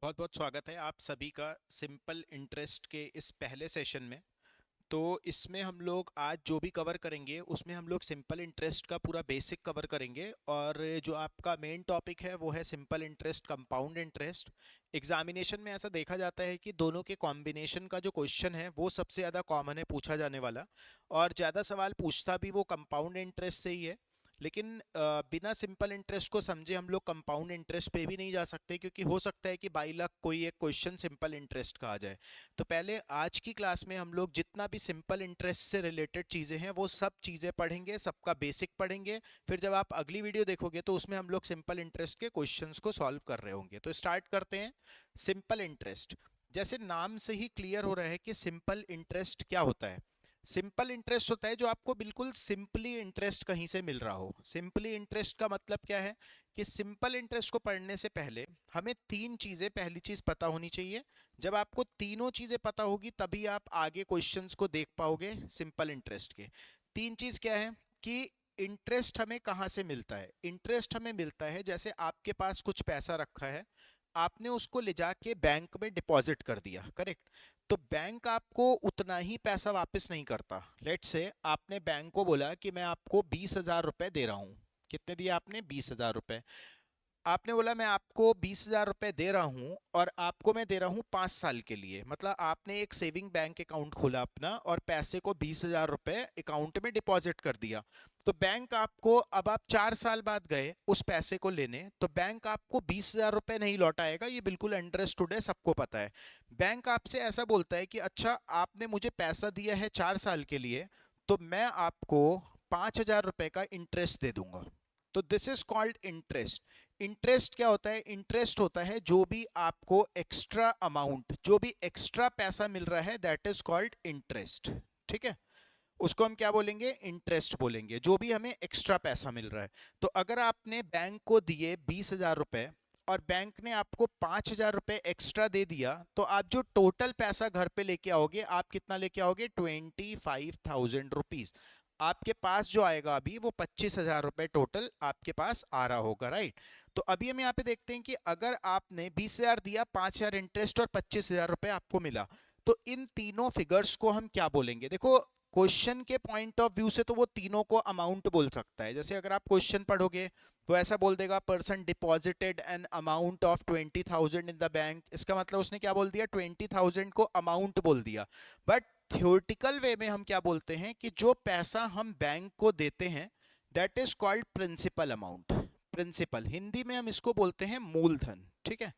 बहुत बहुत स्वागत है आप सभी का सिंपल इंटरेस्ट के इस पहले सेशन में। तो इसमें हम लोग आज जो भी कवर करेंगे उसमें हम लोग सिंपल इंटरेस्ट का पूरा बेसिक कवर करेंगे, और जो आपका मेन टॉपिक है वो है simple interest compound interest. Examination में ऐसा देखा जाता है कि दोनों के कॉम्बिनेशन का जो क्वेश्चन है वो सबसे ज़्यादा कॉमन है पूछा जाने वाला, और ज़्यादा सवाल पूछता भी वो कंपाउंड इंटरेस्ट से ही है। लेकिन बिना सिंपल इंटरेस्ट को समझे हम लोग कंपाउंड इंटरेस्ट पे भी नहीं जा सकते, क्योंकि हो सकता है कि बाई लक कोई एक क्वेश्चन सिंपल इंटरेस्ट का आ जाए। तो पहले आज की क्लास में हम लोग जितना भी सिंपल इंटरेस्ट से रिलेटेड चीज़ें हैं वो सब चीज़ें पढ़ेंगे, सबका बेसिक पढ़ेंगे। फिर जब आप अगली वीडियो देखोगे तो उसमें हम लोग सिंपल इंटरेस्ट के क्वेश्चंस को सॉल्व कर रहे होंगे। तो स्टार्ट करते हैं। सिंपल इंटरेस्ट, जैसे नाम से ही क्लियर हो रहा है कि सिंपल इंटरेस्ट क्या होता है। सिंपल इंटरेस्ट होता है जो आपको बिल्कुल सिंपली इंटरेस्ट कहीं से मिल रहा हो। सिंपली इंटरेस्ट का मतलब क्या है कि सिंपल इंटरेस्ट को पढ़ने से पहले हमें तीन चीजें, पहली चीज पता होनी चाहिए। जब आपको तीनों चीजें पता होगी तभी आप आगे क्वेश्चंस को देख पाओगे सिंपल इंटरेस्ट के। तीन चीज क्या है कि इंटरेस्ट हमें कहाँ से मिलता है। इंटरेस्ट हमें मिलता है जैसे आपके पास कुछ पैसा रखा है, आपने उसको ले जाके बैंक में डिपॉजिट कर दिया, करेक्ट। तो बैंक आपको उतना ही पैसा वापस नहीं करता। लेट से आपने बैंक को बोला कि मैं आपको 20,000 रुपए दे रहा हूँ। कितने दिए आपने? 20,000 रुपए। आपने बोला मैं आपको 20,000 रुपए दे रहा हूं, और आपको मैं दे रहा हूं 5 साल के लिए। मतलब आपने एक सेविंग बैंक अकाउंट खोला अपना और पैसे को 20,000 रुपए अकाउंट में डिपॉजिट कर दिया। तो बैंक आपको, अब आप 4 साल बाद गए उस पैसे को लेने, तो बैंक आपको 20,000 रुपए नहीं लौटाएगा, ये बिल्कुल अंडरस्टूड है, सबको पता है। बैंक आपसे ऐसा बोलता है कि अच्छा आपने मुझे पैसा दिया है 4 साल के लिए, तो मैं आपको 5,000 रुपए का इंटरेस्ट दे दूंगा। तो this is called interest. Interest क्या होता है? इंटरेस्ट होता है जो भी आपको एक्स्ट्रा अमाउंट, जो भी एक्स्ट्रा पैसा मिल रहा है, दैट इज कॉल्ड इंटरेस्ट। ठीक है, उसको हम क्या बोलेंगे? इंटरेस्ट बोलेंगे, जो भी हमें एक्स्ट्रा पैसा मिल रहा है। तो अगर आपने बैंक को दिए 20,000 रुपए और बैंक ने आपको 5,000 रुपए एक्स्ट्रा दे दिया, तो आप जो टोटल पैसा घर पे लेके आओगे, आप कितना लेके आओगे? 25,000 रुपीज। आपके पास जो आएगा अभी वो 25,000 रुपए टोटल आपके पास आ रहा होगा, राइट। तो अभी हम यहाँ पे देखते हैं कि अगर आपने 20,000 दिया, 5,000 इंटरेस्ट और 25,000 रुपए आपको मिला, तो इन तीनों फिगर्स को हम क्या बोलेंगे? देखो, क्वेश्चन के पॉइंट ऑफ व्यू से तो वो तीनों को अमाउंट बोल सकता है। जैसे अगर आप क्वेश्चन पढ़ोगे तो ऐसा बोल देगा person deposited an amount of 20,000 in the bank. इसका मतलब उसने क्या बोल दिया? 20,000 को अमाउंट बोल दिया। बट थ्योरेटिकल वे में हम क्या बोलते हैं कि जो पैसा हम बैंक को देते हैं, that is called principal amount. Principal, Hindi में हम इसको बोलते हैं मूलधन। ठीक है,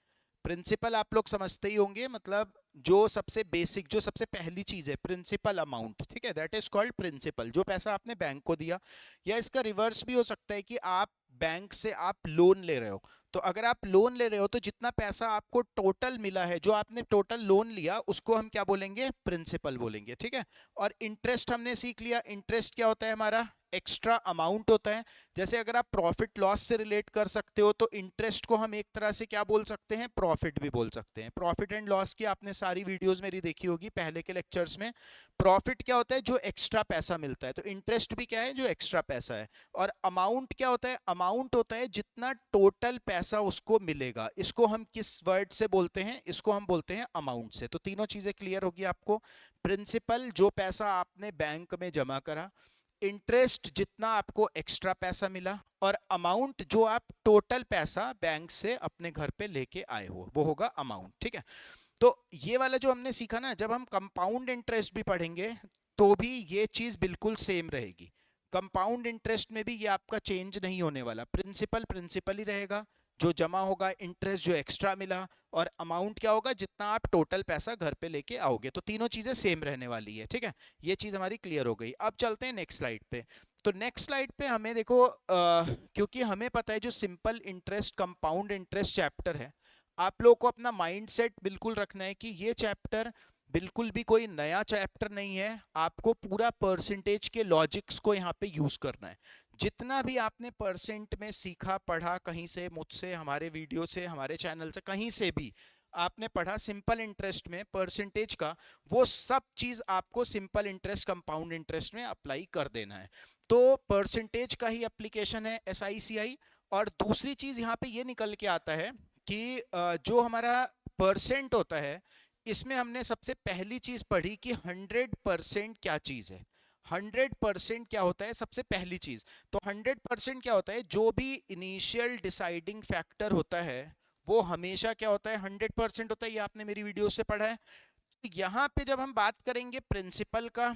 प्रिंसिपल आप लोग समझते ही होंगे, मतलब जो सबसे बेसिक, जो सबसे पहली चीज है, प्रिंसिपल अमाउंट। ठीक है, दैट इज कॉल्ड प्रिंसिपल, जो पैसा आपने बैंक को दिया। या इसका रिवर्स भी हो सकता है कि आप बैंक से आप लोन ले रहे हो। तो अगर आप लोन ले रहे हो तो जितना पैसा आपको टोटल मिला है, जो आपने टोटल लोन लिया, उसको हम क्या बोलेंगे? प्रिंसिपल बोलेंगे। ठीक है, और इंटरेस्ट हमने सीख लिया। इंटरेस्ट क्या होता है? हमारा एक्स्ट्रा अमाउंट होता है। जैसे अगर आप प्रॉफिट लॉस से रिलेट कर सकते हो तो इंटरेस्ट को हम एक तरह से क्या बोल सकते हैं? प्रॉफिट भी बोल सकते हैं। प्रॉफिट एंड लॉस की आपने सारी वीडियोस मेरी देखी होगी पहले के लेक्चर्स में। प्रॉफिट क्या होता है? जो एक्स्ट्रा पैसा मिलता है। तो इंटरेस्ट भी क्या है? जो एक्स्ट्रा पैसा है। और अमाउंट क्या होता है? अमाउंट होता है जितना टोटल पैसा उसको मिलेगा। इसको हम किस वर्ड से बोलते हैं? इसको हम बोलते हैं अमाउंट से। तो तीनों चीजें क्लियर होगी आपको। प्रिंसिपल, जो पैसा आपने बैंक में जमा करा। इंटरेस्ट, जितना आपको एक्स्ट्रा पैसा मिला। और अमाउंट, जो आप टोटल पैसा बैंक से अपने घर पे लेके आए हो, वो होगा अमाउंट। ठीक है, तो ये वाला जो हमने सीखा ना, जब हम कंपाउंड इंटरेस्ट भी पढ़ेंगे तो भी ये चीज बिल्कुल सेम रहेगी। कंपाउंड इंटरेस्ट में भी ये आपका चेंज नहीं होने वाला। प्रिंसिपल प्रिंसिपल ही रहेगा, जो जमा होगा, इंटरेस्ट जो एक्स्ट्रा मिला, और अमाउंट क्या होगा? जितना आप टोटल पैसा घर पे लेके आओगे। तो तीनों चीजें सेम रहने वाली है। ठीक है, ये चीज हमारी क्लियर हो गई। अब चलते हैं नेक्स्ट स्लाइड पे। तो नेक्स्ट स्लाइड पे हमें देखो, क्योंकि हमें पता है जो simple interest compound interest chapter है, आप लोगों को अपना माइंडसेट बिल्कुल रखना है कि ये चैप्टर बिल्कुल भी कोई नया चैप्टर नहीं है। आपको पूरा परसेंटेज के लॉजिक्स को यहाँ पे यूज करना है। जितना भी आपने परसेंट में सीखा, पढ़ा, कहीं से, मुझसे, हमारे वीडियो से, हमारे चैनल से, कहीं से भी आपने पढ़ा सिंपल इंटरेस्ट में परसेंटेज का, वो सब चीज आपको सिंपल इंटरेस्ट कंपाउंड इंटरेस्ट में अप्लाई कर देना है। तो परसेंटेज का ही एप्लीकेशन है SICI। और दूसरी चीज यहाँ पे ये निकल के आता है कि जो हमारा परसेंट होता है, इसमें हमने सबसे पहली चीज पढ़ी कि 100% क्या चीज है। 100% क्या होता है सबसे पहली चीज। तो 100% क्या होता है, जो भी इनिशियल डिसाइडिंग फैक्टर होता है वो हमेशा क्या होता है, 100% होता है। ये आपने मेरी वीडियो से पढ़ा है। तो यहाँ पे जब हम बात करेंगे प्रिंसिपल का,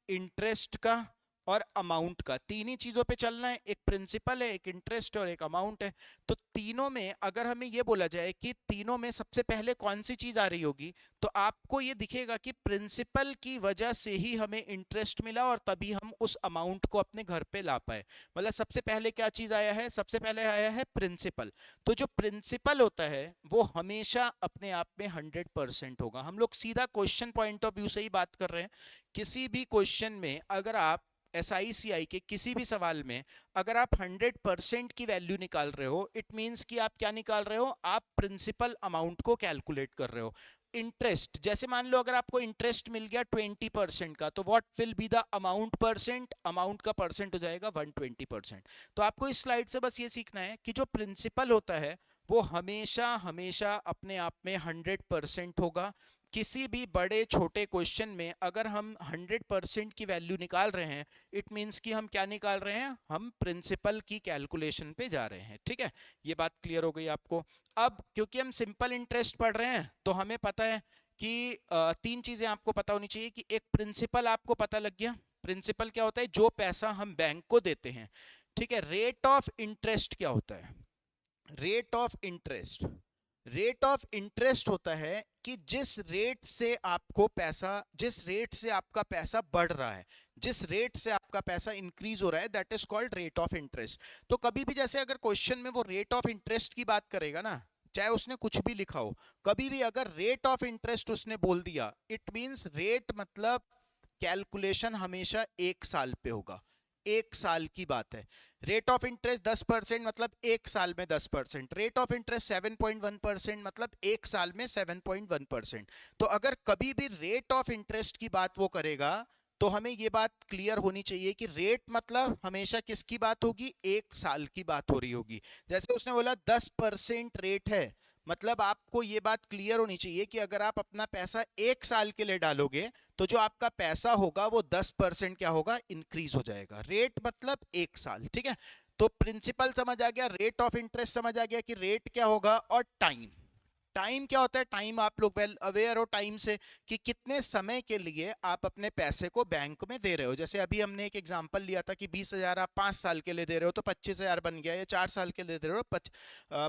इंटरेस्ट का और अमाउंट का, तीन ही चीजों पे चलना है, एक प्रिंसिपल है, एक इंटरेस्ट और एक अमाउंट है। तो तीनों में अगर हमें ये बोला जाए कि तीनों में सबसे पहले कौन सी चीज आ रही होगी, तो आपको ये दिखेगा कि प्रिंसिपल की वजह से ही हमें इंटरेस्ट मिला और तभी हम उस अमाउंट को अपने घर पे ला पाए। मतलब सबसे पहले क्या चीज आया है, सबसे पहले आया है प्रिंसिपल। तो जो प्रिंसिपल होता है वो हमेशा अपने आप में 100% होगा। हम लोग सीधा क्वेश्चन पॉइंट ऑफ व्यू से ही बात कर रहे हैं। किसी भी क्वेश्चन में अगर आप SICI के किसी भी सवाल में अगर आप 100% की वैल्यू निकाल रहे हो, इट मींस कि आप क्या निकाल रहे हो, आप प्रिंसिपल अमाउंट को कैलकुलेट कर रहे हो। इंटरेस्ट, जैसे मान लो अगर आपको इंटरेस्ट मिल गया 20% का, तो what will be the amount percent, amount का परसेंट हो जाएगा 120%। तो आपको इस स्लाइड से बस ये सीखना है कि जो प्रिंसिपल होता है वो हमेशा हमेशा अपने आप में 100% होगा। किसी भी बड़े छोटे क्वेश्चन में अगर हम 100% की वैल्यू निकाल रहे हैं, इट मींस कि हम क्या निकाल रहे हैं, हम प्रिंसिपल की कैलकुलेशन पे जा रहे हैं। ठीक है, ये बात क्लियर हो गई आपको। अब क्योंकि हम सिंपल इंटरेस्ट पढ़ रहे हैं तो हमें पता है कि तीन चीजें आपको पता होनी चाहिए। कि एक प्रिंसिपल आपको पता लग गया, प्रिंसिपल क्या होता है, जो पैसा हम बैंक को देते हैं। ठीक है, रेट ऑफ इंटरेस्ट क्या होता है, rate of interest, rate of interest होता है कि जिस रेट से आपको पैसा, जिस रेट से आपका पैसा बढ़ रहा है, जिस रेट से आपका पैसा इंक्रीज हो रहा है, that is called rate of interest. तो कभी भी जैसे अगर क्वेश्चन में वो रेट ऑफ इंटरेस्ट की बात करेगा ना, चाहे उसने कुछ भी लिखा हो, कभी भी अगर रेट ऑफ इंटरेस्ट उसने बोल दिया, इट मींस रेट मतलब कैलकुलेशन हमेशा एक साल पे होगा, एक साल की बात है। रेट ऑफ इंटरेस्ट 10% मतलब एक साल में 10%, रेट ऑफ इंटरेस्ट 7.1% मतलब एक साल में 7.1%। तो अगर कभी भी रेट ऑफ इंटरेस्ट की बात वो करेगा तो हमें ये बात क्लियर होनी चाहिए कि रेट मतलब हमेशा किसकी बात होगी, एक साल की बात हो रही होगी। जैसे उसने बोला 10% रेट है, मतलब आपको ये बात क्लियर होनी चाहिए कि अगर आप अपना पैसा एक साल के लिए डालोगे तो जो आपका पैसा होगा वो 10% क्या होगा, इंक्रीज हो जाएगा। रेट मतलब एक साल। ठीक है, तो प्रिंसिपल समझ आ गया, रेट ऑफ इंटरेस्ट समझ आ गया कि रेट क्या होगा, और टाइम, टाइम क्या होता है, टाइम आप लोग वेल अवेयर हो टाइम से कि कितने समय के लिए आप अपने पैसे को बैंक में दे रहे हो। जैसे अभी हमने एक एग्जांपल लिया था कि 20,000 आप 5 साल के लिए दे रहे हो तो 25,000 बन गया, या 4 साल के लिए दे रहे हो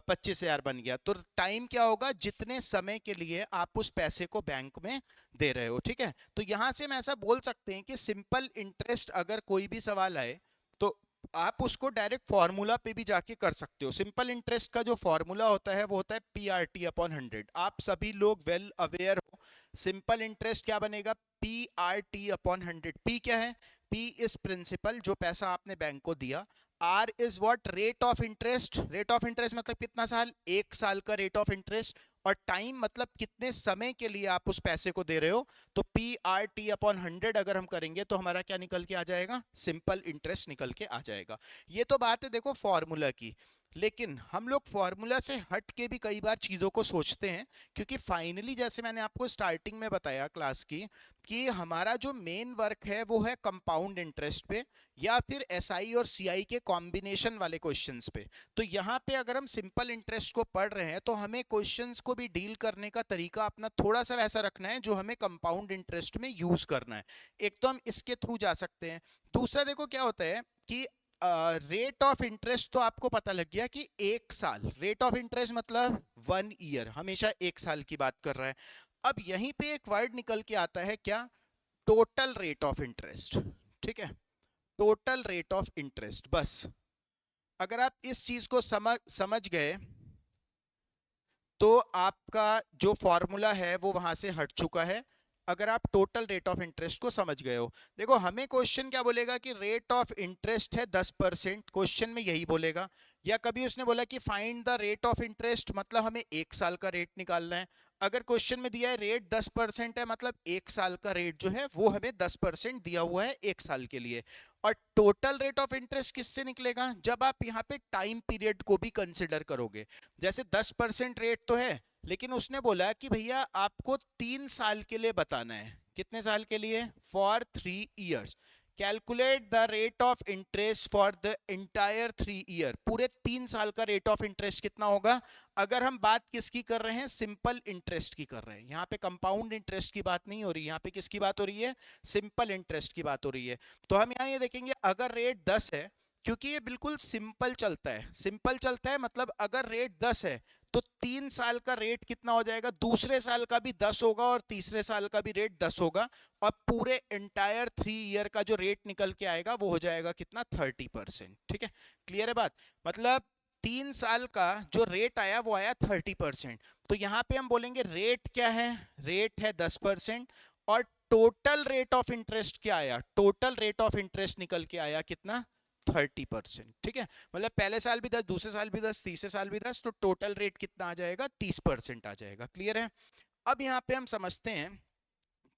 25,000 बन गया। तो टाइम क्या होगा, जितने समय के लिए आप उस पैसे को बैंक में दे रहे हो। ठीक है, तो यहां से हम ऐसा बोल सकते हैं कि सिंपल इंटरेस्ट अगर कोई भी सवाल आए तो आप उसको डायरेक्ट फॉर्मूला पे भी जाके कर सकते हो। सिंपल इंटरेस्ट का जो फॉर्मूला होता है वो होता है PRT/100। आप सभी लोग वेल अवेयर हो, सिंपल इंटरेस्ट क्या बनेगा, PRT/100। P क्या है, P इज प्रिंसिपल, जो पैसा आपने बैंक को दिया। R is what, rate of interest, rate of interest मतलब कितना साल, एक साल का रेट ऑफ इंटरेस्ट। और टाइम मतलब कितने समय के लिए आप उस पैसे को दे रहे हो। तो PRT/100 अगर हम करेंगे तो हमारा क्या निकल के आ जाएगा, सिंपल इंटरेस्ट निकल के आ जाएगा। ये तो बात है देखो फॉर्मूला की, लेकिन हम लोग फॉर्मूला से हट के भी कई बार चीजों को सोचते हैं। क्योंकि फाइनली जैसे मैंने आपको स्टार्टिंग में बताया क्लास की कि हमारा जो मेन वर्क है वो है कंपाउंड इंटरेस्ट पे या फिर SI और CI के कॉम्बिनेशन वाले क्वेश्चंस पे। तो यहाँ पे अगर हम सिंपल इंटरेस्ट को पढ़ रहे हैं तो हमें क्वेश्चंस को भी डील करने का तरीका अपना थोड़ा सा वैसा रखना है जो हमें कंपाउंड इंटरेस्ट में यूज करना है। एक तो हम इसके थ्रू जा सकते हैं। दूसरा देखो क्या होता है कि रेट ऑफ इंटरेस्ट तो आपको पता लग गया कि एक साल, रेट ऑफ इंटरेस्ट मतलब 1 ईयर, हमेशा एक साल की बात कर रहा है। अब यहीं पे एक वर्ड निकल के आता है क्या, टोटल रेट ऑफ इंटरेस्ट। ठीक है, टोटल रेट ऑफ इंटरेस्ट। बस अगर आप इस चीज को समझ गए तो आपका जो फॉर्मूला है वो वहां से हट चुका है। अगर आप टोटल रेट ऑफ इंटरेस्ट को समझ गए हो, देखो हमें क्वेश्चन क्या बोलेगा कि रेट ऑफ इंटरेस्ट है 10%, क्वेश्चन में यही बोलेगा। या कभी उसने बोला कि find the rate of interest, मतलब हमें एक साल का रेट निकालना है। अगर क्वेश्चन में दिया है रेट 10% है, मतलब एक साल का रेट जो है वो हमें 10% दिया हुआ है एक साल के लिए। और टोटल रेट ऑफ इंटरेस्ट किससे निकलेगा, जब आप यहाँ पे टाइम पीरियड को भी कंसिडर करोगे। जैसे 10% रेट तो है, लेकिन उसने बोला कि भैया आपको 3 साल के लिए बताना है। कितने साल के लिए? For 3 years। Calculate the rate of interest for the entire 3 year। पूरे 3 साल का रेट ऑफ इंटरेस्ट कितना होगा? अगर हम बात किसकी कर रहे हैं? सिंपल इंटरेस्ट की कर रहे हैं। यहाँ पे कंपाउंड इंटरेस्ट की बात नहीं हो रही, यहाँ पे किसकी बात हो रही है? सिंपल इंटरेस्ट की बात हो रही है। तो हम यहाँ ये देखेंगे, अगर रेट 10 है, क्योंकि ये बिल्कुल सिंपल चलता है, सिंपल चलता है मतलब अगर रेट 10 है तो 3 साल का रेट कितना हो जाएगा? दूसरे साल का भी 10 होगा और तीसरे साल का भी रेट 10 होगा, और पूरे एंटायर 3 year का जो रेट निकल के आएगा वो हो जाएगा कितना? 30%। ठीक है, क्लियर है बात? मतलब 3 साल का जो रेट आया वो आया 30%। तो यहां पे हम बोलेंगे रेट क्या है? रेट है 10%। और टोटल रेट ऑफ इंटरेस्ट क्या आया? टोटल रेट ऑफ इंटरेस्ट निकल के आया कितना? 30%। ठीक है, मतलब पहले साल भी 10, दूसरे साल भी 10, तीसरे साल भी 10, तो टोटल रेट कितना आ जाएगा? 30% आ जाएगा। क्लियर है? अब यहाँ पे हम समझते हैं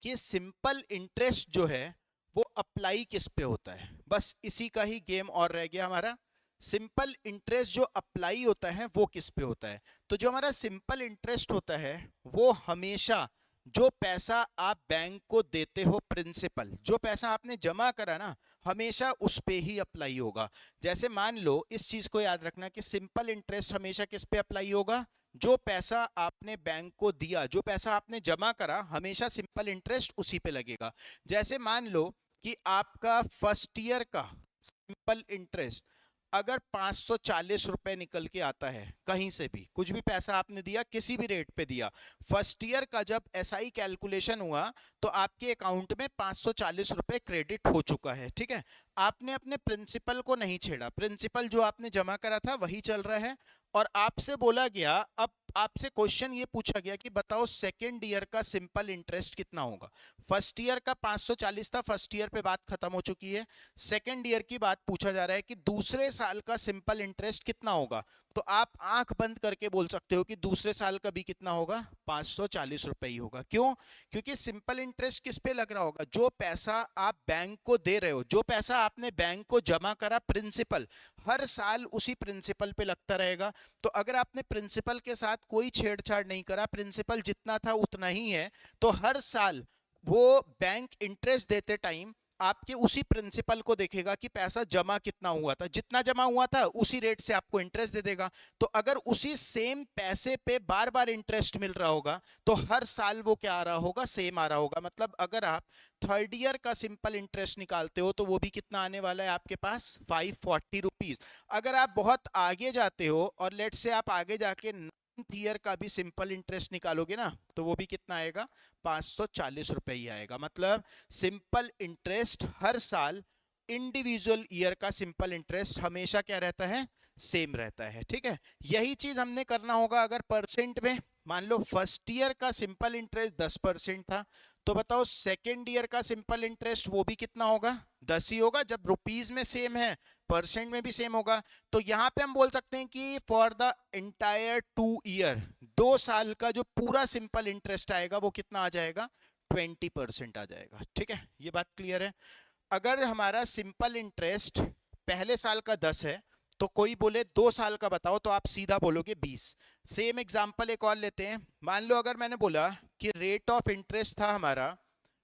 कि सिंपल इंटरेस्ट जो है वो अप्लाई किस पे होता है। बस इसी का ही गेम और रह गया हमारा। सिंपल इंटरेस्ट जो अप्लाई होता है वो किस पे होता है? तो जो हमारा सिंपल इंटरेस्ट होता है वो हमेशा जो पैसा आप बैंक को देते हो, प्रिंसिपल जो पैसा आपने जमा करा ना, हमेशा उस पे ही अप्लाई होगा। जैसे मान लो, इस चीज को याद रखना कि सिंपल इंटरेस्ट हमेशा किस पे अप्लाई होगा? जो पैसा आपने बैंक को दिया, जो पैसा आपने जमा करा, हमेशा सिंपल इंटरेस्ट उसी पे लगेगा। जैसे मान लो कि आपका फर्स्ट ईयर का सिंपल इंटरेस्ट अगर 540 रुपए निकल के आता है, कहीं से भी कुछ भी पैसा आपने दिया, किसी भी रेट पे दिया, फर्स्ट ईयर का जब एसआई कैलकुलेशन हुआ तो आपके अकाउंट में 540 रुपए क्रेडिट हो चुका है। ठीक है, आपने अपने प्रिंसिपल को नहीं छेड़ा, प्रिंसिपल जो आपने जमा करा था वही चल रहा है। और आपसे बोला गया, अब आपसे क्वेश्चन ये पूछा गया कि बताओ सेकेंड ईयर का सिंपल इंटरेस्ट कितना होगा। फर्स्ट ईयर का 540 था, फर्स्ट ईयर पे बात खत्म हो चुकी है। सेकेंड ईयर की बात पूछा जा रहा है कि दूसरे साल का सिंपल इंटरेस्ट कितना होगा। तो आप आंख बंद करके बोल सकते हो कि दूसरे साल का भी कितना होगा? 540 रुपए ही होगा। क्यों? क्योंकि सिंपल इंटरेस्ट किस पे लग रहा होगा? जो पैसा आप बैंक को दे रहे हो, जो पैसा आपने बैंक को जमा करा, प्रिंसिपल, हर साल उसी प्रिंसिपल पे लगता रहेगा। तो अगर आपने प्रिंसिपल के साथ कोई छेड़छाड़ नहीं करा, प्रिंसिपल जितना था उतना ही है, तो हर साल वो बैंक इंटरेस्ट देते टाइम आपके उसी प्रिंसिपल को देखेगा कि पैसा जमा कितना हुआ था, जितना जमा हुआ था उसी रेट से आपको इंटरेस्ट दे देगा। तो अगर उसी सेम पैसे पे बार बार इंटरेस्ट मिल रहा होगा तो हर साल वो क्या आ रहा होगा? सेम आ रहा होगा। मतलब अगर आप थर्ड ईयर का सिंपल इंटरेस्ट निकालते हो तो वो भी कितना आने वाला है आपके पास? 540 रुपीज। अगर आप बहुत आगे जाते हो और लेट से आप आगे जाके ईयर का भी सिंपल इंटरेस्ट निकालोगे ना, तो वो भी कितना आएगा? 540 रुपए ही आएगा। मतलब सिंपल इंटरेस्ट हर साल, इंडिविजुअल ईयर का सिंपल इंटरेस्ट हमेशा क्या रहता है? सेम रहता है। ठीक है, यही चीज हमने करना होगा अगर परसेंट में। मान लो फर्स्ट ईयर का सिंपल इंटरेस्ट 10% था, तो बताओ सेकेंड ईयर का सिंपल इंटरेस्ट वो भी कितना होगा? 10 ही होगा। जब रुपीज में सेम है, परसेंट में भी सेम होगा। तो यहां पे हम बोल सकते हैं कि फॉर द एंटायर 2 year, 2 साल का जो पूरा सिंपल इंटरेस्ट आएगा वो कितना आ जाएगा? 20% आ जाएगा। ठीक है, ये बात क्लियर है? अगर हमारा सिंपल इंटरेस्ट पहले साल का 10 है, तो कोई बोले 2 साल का बताओ, तो आप सीधा बोलोगे 20। सेम एग्जांपल एक और लेते हैं। मान लो अगर मैंने बोला कि रेट ऑफ इंटरेस्ट था हमारा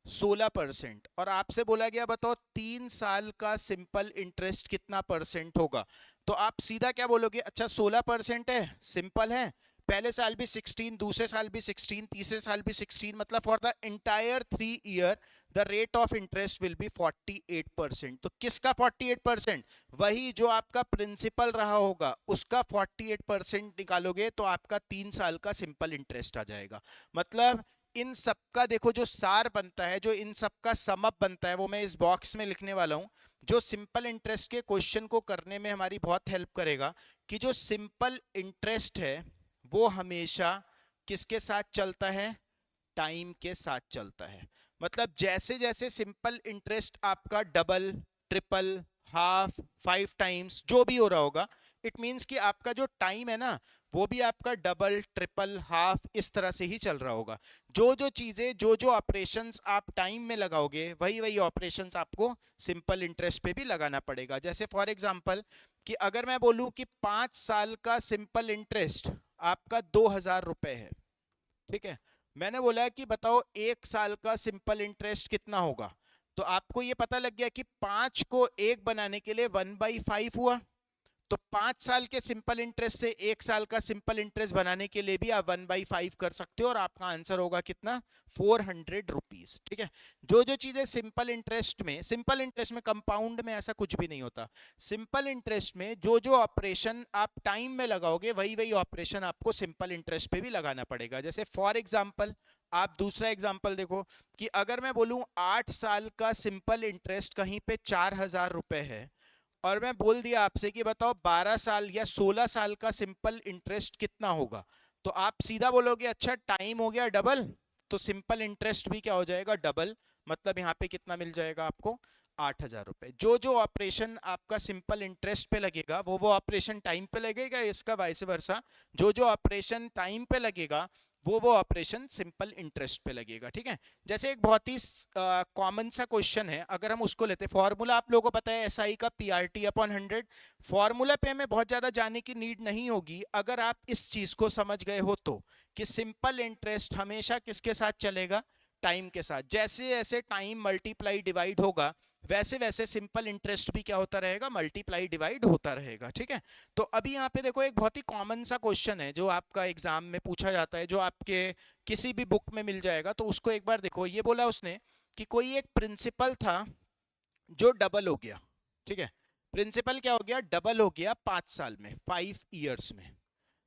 16% और आपसे बोला गया बताओ 3 साल का सिंपल इंटरेस्ट कितना परसेंट होगा, तो आप सीधा क्या बोलोगे? अच्छा 16% है, सिंपल है, पहले साल भी 16, दूसरे साल भी 16, तीसरे साल भी 16, मतलब for the entire 3 year the rate of interest will be 48%। तो किसका 48%? वही जो आपका प्रिंसिपल रहा होगा उसका 48% निकालोगे तो आपका 3 साल का सिंपल इंटरेस्ट आ जाएगा। मतलब इन सबका देखो जो सार बनता है, जो इन सबका समअप बनता है, वो मैं इस बॉक्स में लिखने वाला हूं, जो सिंपल इंटरेस्ट के क्वेश्चन को करने में हमारी बहुत हेल्प करेगा। कि जो सिंपल इंटरेस्ट है वो हमेशा किसके साथ चलता है? टाइम के साथ चलता है। मतलब जैसे जैसे सिंपल इंटरेस्ट आपका डबल, ट्रिपल, हाफ, 5 टाइम्स जो भी हो रहा होगा, इट मींस कि आपका जो टाइम है ना वो भी आपका डबल, ट्रिपल, हाफ इस तरह से ही चल रहा होगा। जो जो चीजें, जो जो ऑपरेशंस आप टाइम में लगाओगे वही वही ऑपरेशंस आपको सिंपल इंटरेस्ट पे भी लगाना पड़ेगा। जैसे फॉर एग्जांपल कि अगर मैं बोलूं कि 5 साल का सिंपल इंटरेस्ट आपका 2000 रुपए है, ठीक है। मैंने बोला कि बताओ 1 साल का सिंपल इंटरेस्ट कितना होगा, तो आपको ये पता लग गया कि 5 को 1 बनाने के लिए 1/5 हुआ। तो 5 साल के सिंपल इंटरेस्ट से 1 साल का सिंपल इंटरेस्ट बनाने के लिए भी आप 1/5 कर सकते हो और आपका आंसर होगा कितना, 400 रुपीज। ठीक है। जो जो चीजें सिंपल इंटरेस्ट में कंपाउंड में ऐसा कुछ भी नहीं होता। सिंपल इंटरेस्ट में जो जो ऑपरेशन आप टाइम में लगाओगे वही वही ऑपरेशन आपको सिंपल इंटरेस्ट पे भी लगाना पड़ेगा। जैसे फॉर एग्जाम्पल आप दूसरा एग्जाम्पल देखो कि अगर मैं बोलूं 8 साल का सिंपल इंटरेस्ट कहीं पे 4,000 रुपए है, और मैं बोल दिया आपसे कि बताओ 12 साल या 16 साल का सिंपल इंटरेस्ट कितना होगा, तो आप सीधा बोलोगे अच्छा टाइम हो गया डबल, तो सिंपल इंटरेस्ट भी क्या हो जाएगा, डबल। मतलब यहाँ पे कितना मिल जाएगा आपको, 8,000 रुपए। जो जो ऑपरेशन आपका सिंपल इंटरेस्ट पे लगेगा वो ऑपरेशन टाइम पे लगेगा, इसका वाइस वर्सा जो जो ऑपरेशन टाइम पे लगेगा वो ऑपरेशन सिंपल इंटरेस्ट पे लगेगा। ठीक है। जैसे एक बहुत ही कॉमन सा क्वेश्चन है, अगर हम उसको लेते, फॉर्मूला आप लोगों को पता है एसआई का PRT/100। फॉर्मूला पे हमें बहुत ज्यादा जाने की नीड नहीं होगी अगर आप इस चीज को समझ गए हो तो, कि सिंपल इंटरेस्ट हमेशा किसके साथ चलेगा, टाइम के साथ। जैसे जैसे टाइम मल्टीप्लाई डिवाइड होगा वैसे वैसे सिंपल इंटरेस्ट भी क्या होता रहेगा, मल्टीप्लाई डिवाइड होता रहेगा। ठीक है। तो अभी यहाँ पे देखो एक बहुत ही कॉमन सा क्वेश्चन है जो आपका एग्जाम में पूछा जाता है, जो आपके किसी भी बुक में मिल जाएगा, तो उसको एक बार देखो। ये बोला उसने कि कोई एक प्रिंसिपल था जो डबल हो गया। ठीक है। प्रिंसिपल क्या हो गया, डबल हो गया 5 साल में, 5 इयर्स में।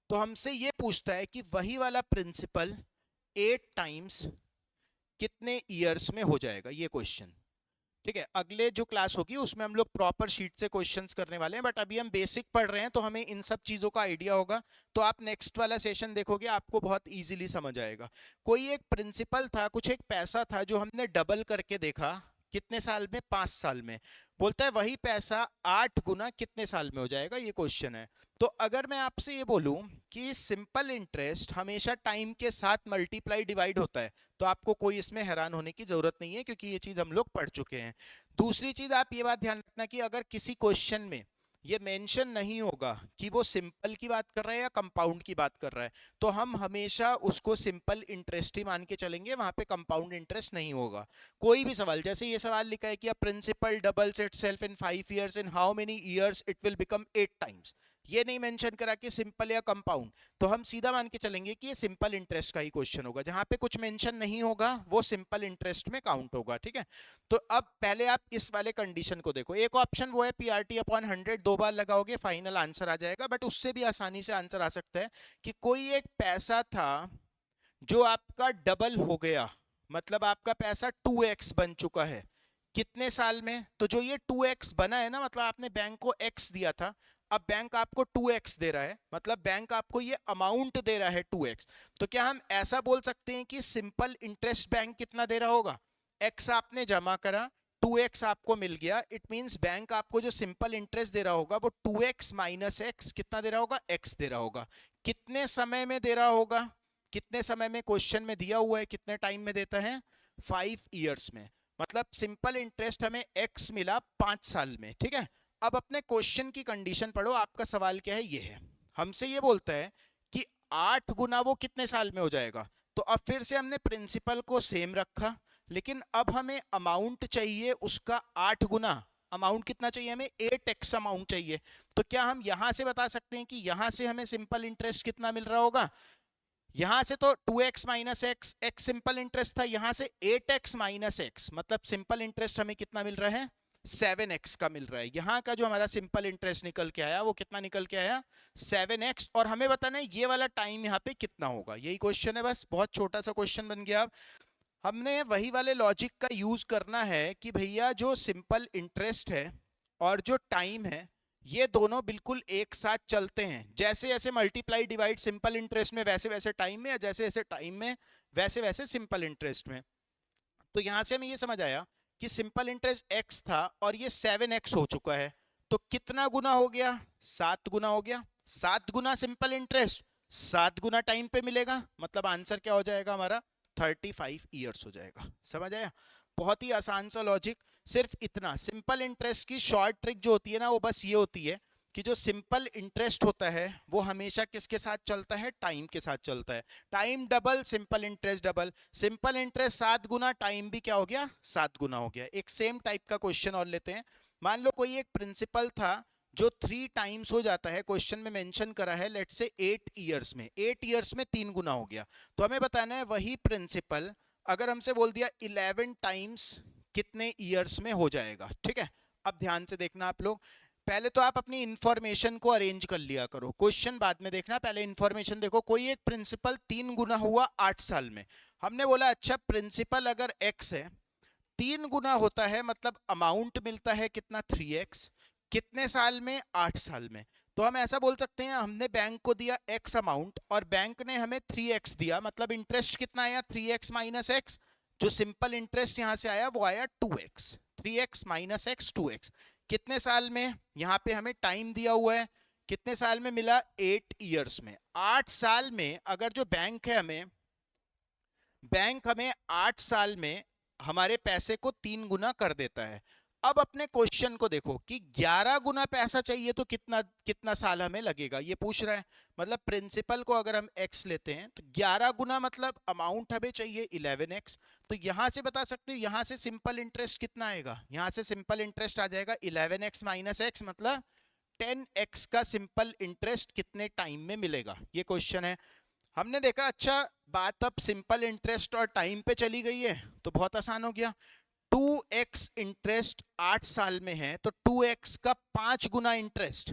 तो हमसे ये पूछता है कि वही वाला प्रिंसिपल 8 टाइम्स कितने ईयर्स में हो जाएगा, ये क्वेश्चन। ठीक है। अगले जो क्लास होगी उसमें हम लोग प्रॉपर शीट से क्वेश्चंस करने वाले हैं, बट अभी हम बेसिक पढ़ रहे हैं तो हमें इन सब चीजों का आइडिया होगा। तो आप नेक्स्ट वाला सेशन देखोगे आपको बहुत इजीली समझ आएगा। कोई एक प्रिंसिपल था, कुछ एक पैसा था जो हमने डबल करके देखा, कितने साल में, 5 साल में। बोलता है वही पैसा 8 गुना कितने साल में हो जाएगा, ये क्वेश्चन है। तो अगर मैं आपसे ये बोलूं कि सिंपल इंटरेस्ट हमेशा टाइम के साथ मल्टीप्लाई डिवाइड होता है, तो आपको कोई इसमें हैरान होने की जरूरत नहीं है, क्योंकि ये चीज हम लोग पढ़ चुके हैं। दूसरी चीज आप ये बात ध्यान रखना कि अगर किसी क्वेश्चन में ये मेंशन नहीं होगा कि वो सिंपल की बात कर रहा है या कंपाउंड की बात कर रहा है, तो हम हमेशा उसको सिंपल इंटरेस्ट ही मान के चलेंगे, वहां पे कंपाउंड इंटरेस्ट नहीं होगा। कोई भी सवाल, जैसे ये सवाल लिखा है कि a principal doubles itself in 5 years, in how many years it will become 8 times, ये नहीं मेंशन करा कि सिंपल या कंपाउंड, तो हम सीधा मान के चलेंगे कि ये सिंपल इंटरेस्ट का ही क्वेश्चन होगा। जहां पे कुछ मेंशन नहीं होगा वो सिंपल इंटरेस्ट में काउंट होगा। ठीक है। तो अब पहले आप इस वाले कंडीशन को देखो। एक ऑप्शन वो है PRT/100, 2 बार लगाओगे फाइनल आंसर आ जाएगा, बट उससे भी आसानी से आंसर आ सकता है कि कोई एक पैसा था जो आपका डबल हो गया, मतलब आपका पैसा 2x बन चुका है कितने साल में। तो जो ये 2x बना है ना, मतलब आपने बैंक को x दिया था, अब बैंक आपको 2x दे रहा है, मतलब बैंक आपको ये अमाउंट दे रहा है 2x। तो क्या हम ऐसा बोल सकते हैं कि सिंपल इंटरेस्ट बैंक कितना दे रहा होगा, x आपने जमा करा, 2x आपको मिल गया, इट मींस बैंक आपको जो सिंपल इंटरेस्ट दे रहा होगा वो 2x माइनस x कितना दे रहा होगा, x दे रहा होगा। कितने समय में दे रहा होगा, कितने समय में क्वेश्चन में दिया हुआ है, कितने टाइम में देता है, 5 इयर्स में। मतलब सिंपल इंटरेस्ट हमें x मिला 5 साल में। ठीक है। अब अपने क्वेश्चन की कंडीशन पढ़ो, आपका सवाल क्या है, ये है, हमसे ये बोलता है कि 8 गुना वो कितने साल में हो जाएगा। तो अब फिर से हमने प्रिंसिपल को सेम रखा, लेकिन अब हमें अमाउंट चाहिए उसका 8 गुना। अमाउंट कितना चाहिए हमें, 8x अमाउंट चाहिए। तो क्या हम यहां से बता सकते हैं कि यहां से हमें सिंपल इंटरेस्ट कितना मिल रहा होगा, यहां से तो 2x minus x, x simple interest था, यहां से 8x माइनस एक्स, मतलब सिंपल इंटरेस्ट हमें कितना मिल रहा है, 7x का मिल रहा है। यहां का जो हमारा सिंपल इंटरेस्ट निकल के आया वो कितना निकल के आया, 7x। और हमें बताना है ये वाला टाइम यहाँ पे कितना होगा, यही क्वेश्चन है, बस बहुत छोटा सा क्वेश्चन बन गया। हमने वही वाले लॉजिक का यूज करना है कि भैया जो सिंपल इंटरेस्ट है और जो टाइम है ये दोनों बिल्कुल एक साथ चलते हैं। जैसे जैसे मल्टीप्लाई डिवाइड सिंपल इंटरेस्ट में वैसे वैसे टाइम में, या जैसे जैसे टाइम में वैसे वैसे सिंपल इंटरेस्ट में। तो यहां से हमें ये समझ आया कि सिंपल इंटरेस्ट x था और ये 7x हो चुका है, तो कितना गुना हो गया, 7 गुना हो गया। 7 गुना सिंपल इंटरेस्ट 7 गुना टाइम पे मिलेगा, मतलब आंसर क्या हो जाएगा हमारा, 35 इयर्स हो जाएगा। समझ आया, बहुत ही आसान सा लॉजिक। सिर्फ इतना, सिंपल इंटरेस्ट की शॉर्ट ट्रिक जो होती है ना वो बस ये होती है कि जो सिंपल इंटरेस्ट होता है वो हमेशा किसके साथ चलता है, टाइम के साथ चलता है। Time double, simple interest double. Simple interest 7 गुना, टाइम भी क्या हो गया, 7 गुना हो गया। एक सेम टाइप का क्वेश्चन और लेते हैं। मान लो कोई एक प्रिंसिपल था जो 3 टाइम्स हो जाता है, क्वेश्चन में मेंशन करा है लेट्स से 8 इयर्स में, 8 इयर्स में 3 गुना हो गया। तो हमें बताना है वही प्रिंसिपल अगर हमसे बोल दिया 11 टाइम्स कितने इयर्स में हो जाएगा। ठीक है, अब ध्यान से देखना आप लोग, पहले तो आप अपनी इंफॉर्मेशन को अरेंज कर लिया करो, क्वेश्चन बाद में देखना, पहले इंफॉर्मेशन देखो। कोई एक प्रिंसिपल 3 गुना हुआ 8 साल में। हमने बोला अच्छा प्रिंसिपल अगर x है, 3 गुना होता है मतलब अमाउंट मिलता है कितना, 3x। कितने साल में, 8 साल में। तो हम ऐसा बोल सकते हैं हमने बैंक को दिया x अमाउंट और बैंक ने हमें 3x दिया, मतलब इंटरेस्ट कितना आया, 3x माइनस x। जो सिंपल इंटरेस्ट यहां से आया वो आया 2x, 3x minus x 2x। कितने साल में, यहां पे हमें टाइम दिया हुआ है, कितने साल में मिला, 8 इयर्स में। 8 साल में अगर जो बैंक है बैंक हमें 8 साल में हमारे पैसे को 3 गुना कर देता है। अब अपने क्वेश्चन को देखो कि 11 गुना पैसा चाहिए तो कितना कितना साल हमें लगेगा, ये पूछ रहा है। मतलब प्रिंसिपल को अगर हम x लेते हैं तो 11 गुना मतलब अमाउंट हमें चाहिए 11x। तो यहां से बता सकते हो, यहां से सिंपल इंटरेस्ट कितना आएगा, यहां से सिंपल इंटरेस्ट आ जाएगा 11x माइनस x, मतलब 10x का सिंपल इंटरेस्ट कितने टाइम में मिलेगा, ये क्वेश्चन है। हमने देखा अच्छा बात अब सिंपल इंटरेस्ट और टाइम पे चली गई है तो बहुत आसान हो गया। 2x इंटरेस्ट 8 साल में है तो 2x का 5 गुना इंटरेस्ट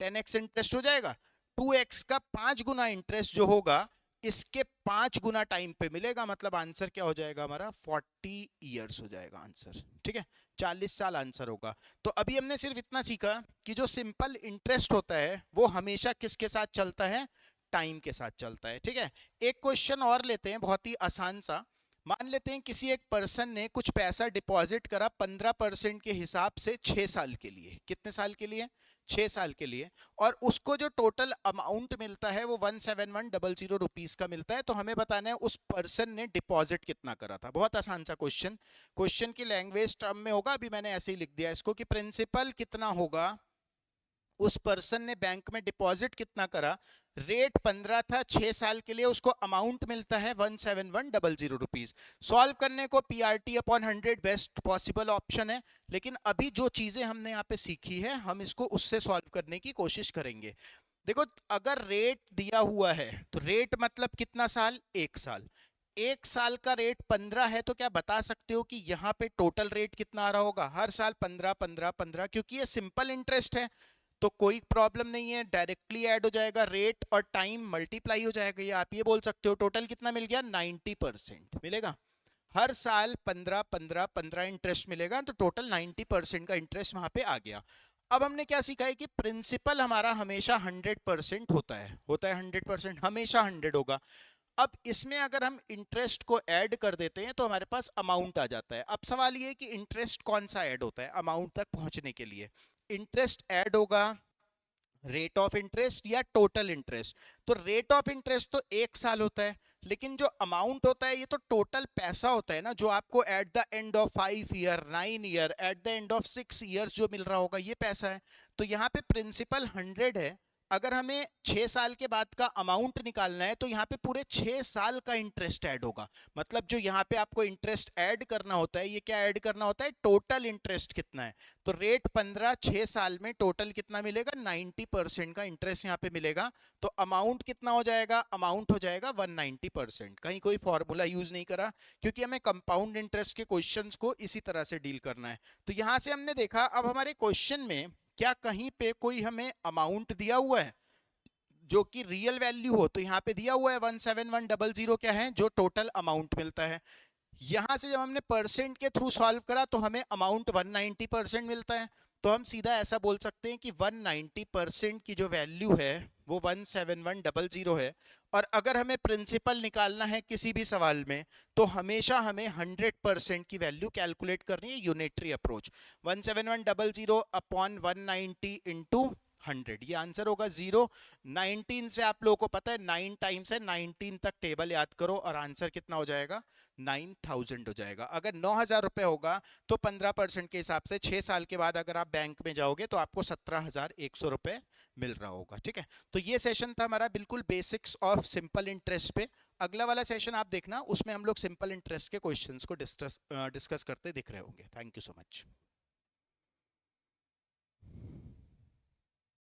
10x इंटरेस्ट हो जाएगा। 2x का 5 गुना इंटरेस्ट जो होगा इसके 5 गुना टाइम पे मिलेगा, मतलब आंसर क्या हो जाएगा हमारा, 40 इयर्स हो जाएगा आंसर। ठीक है, 40 साल आंसर होगा। तो अभी हमने सिर्फ इतना सीखा कि जो सिंपल इंटरेस्ट होता है वो हमेशा किसके साथ चलता है, टाइम के साथ चलता है। ठीक है, एक क्वेश्चन और लेते हैं बहुत ही आसान सा। मान लेते हैं किसी एक पर्सन ने कुछ पैसा डिपॉजिट करा 15% के हिसाब से 6 साल के लिए। कितने साल के लिए, 6 साल के लिए। और उसको जो टोटल अमाउंट मिलता है वो 17100 रुपीस का मिलता है। तो हमें बताना है उस पर्सन ने डिपॉजिट कितना करा था। बहुत आसान सा क्वेश्चन, क्वेश्चन की लैंग्वेज टर्म में होगा, अभी मैंने ऐसे ही लिख दिया इसको कि प्रिंसिपल कितना होगा, उस पर्सन ने बैंक में डिपॉजिट कितना करा, रेट 15 था, 6 साल के लिए, उसको अमाउंट मिलता है 17100 रुपीज। सॉल्व करने को PRT upon 100 best possible option है, लेकिन अभी जो चीजें हमने यहाँ पे सीखी है हम इसको उससे सॉल्व करने की कोशिश करेंगे। देखो अगर रेट दिया हुआ है तो रेट मतलब कितना साल, 1 साल। 1 साल का रेट 15 है तो क्या बता सकते हो कि यहाँ पे टोटल रेट कितना आ रहा होगा, हर साल 15 15 15, क्योंकि ये सिंपल इंटरेस्ट है तो कोई प्रॉब्लम नहीं है, डायरेक्टली ऐड हो जाएगा, रेट और टाइम मल्टीप्लाई हो जाएगा। ये आप ये बोल सकते हो टोटल कितना मिल गया, 90% मिलेगा। हर साल 15 15 15 इंटरेस्ट मिलेगा तो टोटल 90% का इंटरेस्ट वहां पे आ गया। अब हमने क्या सीखा है कि प्रिंसिपल हमारा हमेशा 100% होता है 100%, हमेशा 100 होगा। अब इसमें अगर हम इंटरेस्ट को ऐड कर देते हैं तो हमारे पास अमाउंट आ जाता है। अब सवाल ये है कि इंटरेस्ट कौन सा ऐड होता है अमाउंट तक पहुंचने के लिए, इंटरेस्ट ऐड होगा रेट ऑफ इंटरेस्ट या टोटल इंटरेस्ट। तो रेट ऑफ इंटरेस्ट तो 1 साल होता है, लेकिन जो अमाउंट होता है ये तो टोटल पैसा होता है ना, जो आपको at the end of 5 year 9 year at the end of 6 years जो मिल रहा होगा ये पैसा है। तो यहाँ पे प्रिंसिपल 100 है, अगर हमें 6 साल के बाद का अमाउंट निकालना है तो यहाँ पे पूरे 6 साल का इंटरेस्ट ऐड होगा। मतलब जो यहाँ पे आपको इंटरेस्ट ऐड करना होता है, ये क्या ऐड करना होता है, टोटल इंटरेस्ट कितना है। तो रेट 15, 6 साल में टोटल कितना मिलेगा, 90% का इंटरेस्ट यहाँ पे मिलेगा। तो अमाउंट कितना हो जाएगा, अमाउंट हो जाएगा 190%। कहीं कोई फॉर्मूला यूज नहीं करा, क्योंकि हमें कंपाउंड इंटरेस्ट के क्वेश्चंस को इसी तरह से डील करना है। तो यहां से हमने देखा, अब हमारे क्वेश्चन में क्या कहीं पे कोई हमें अमाउंट दिया हुआ है जो कि रियल वैल्यू हो, तो यहाँ पे दिया हुआ है 17100 क्या है, जो टोटल अमाउंट मिलता है। यहां से जब हमने परसेंट के थ्रू सॉल्व करा तो हमें अमाउंट 190% मिलता है। तो हम सीधा ऐसा बोल सकते हैं कि 190% की जो वैल्यू है वो 17100 है। और अगर हमें प्रिंसिपल निकालना है किसी भी सवाल में तो हमेशा हमें 100% की वैल्यू कैलकुलेट करनी है, यूनिटरी अप्रोच। 17100 अपॉन 190 इंटू 100, ये आंसर होगा 0। 19 से आप लोगों को पता है 9 टाइम्स है, 19 तक टेबल याद करो और आंसर कितना हो जाएगा, 9000 हो जाएगा। अगर 9000 रुपए होगा तो 15% के हिसाब से 6 साल के बाद अगर आप बैंक में जाओगे तो आपको 17100 रुपए मिल रहा होगा। ठीक है, तो ये सेशन था हमारा बिल्कुल बेसिक्स ऑफ सिंपल इंटरेस्ट पे। अगला वाला सेशन आप देखना, उसमें हम लोग सिंपल इंटरेस्ट के क्वेश्चंस को डिस्कस करते दिख रहे होंगे। Thank you so much.